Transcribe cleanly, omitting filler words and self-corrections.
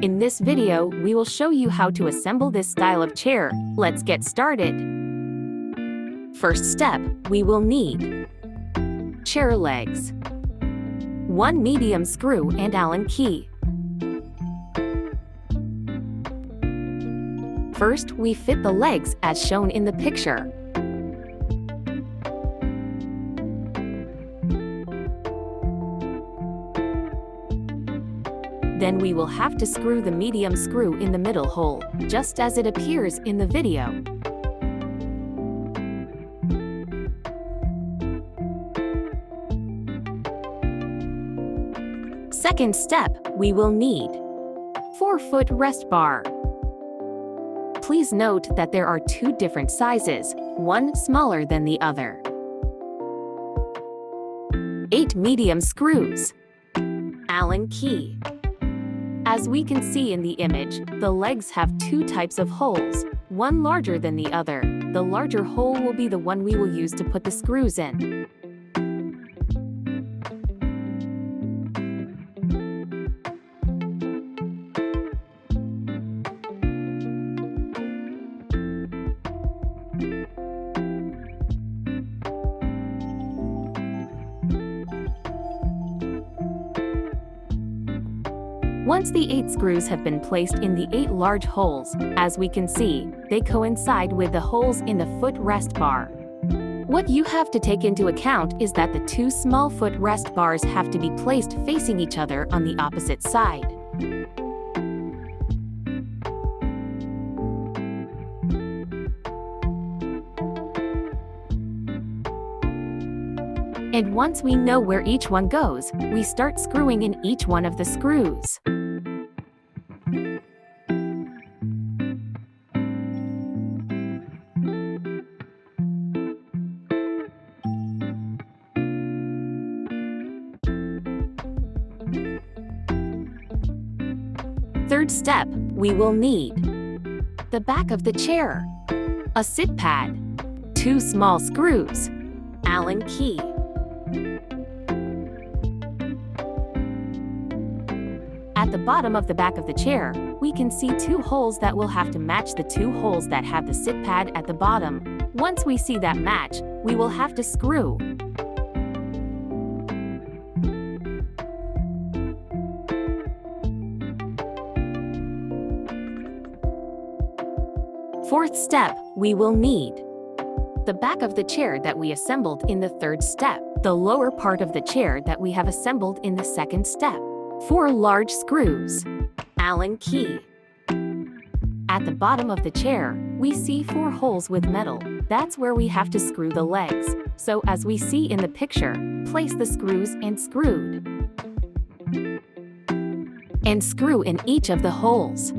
In this video, we will show you how to assemble this style of chair. Let's get started. First step, we will need chair legs, 1 medium screw and Allen key. First, we fit the legs as shown in the picture. Then we will have to screw the medium screw in the middle hole, just as it appears in the video. Second step, we will need 4-foot rest bar. Please note that there are 2 different sizes, one smaller than the other. 8 medium screws. Allen key. As we can see in the image, the legs have 2 types of holes, one larger than the other. The larger hole will be the one we will use to put the screws in. Once the 8 screws have been placed in the 8 large holes, as we can see, they coincide with the holes in the foot rest bar. What you have to take into account is that the 2 small foot rest bars have to be placed facing each other on the opposite side. And once we know where each one goes, we start screwing in each one of the screws. Third step, we will need the back of the chair, a sit pad, 2 small screws, Allen key. At the bottom of the back of the chair, we can see 2 holes that will have to match the 2 holes that have the sit pad at the bottom. Once we see that match, we will have to screw. Fourth step, we will need the back of the chair that we assembled in the third step, the lower part of the chair that we have assembled in the second step. 4 large screws, Allen key. At the bottom of the chair, we see 4 holes with metal. That's where we have to screw the legs. So as we see in the picture, place the screws and screwed. And screw in each of the holes.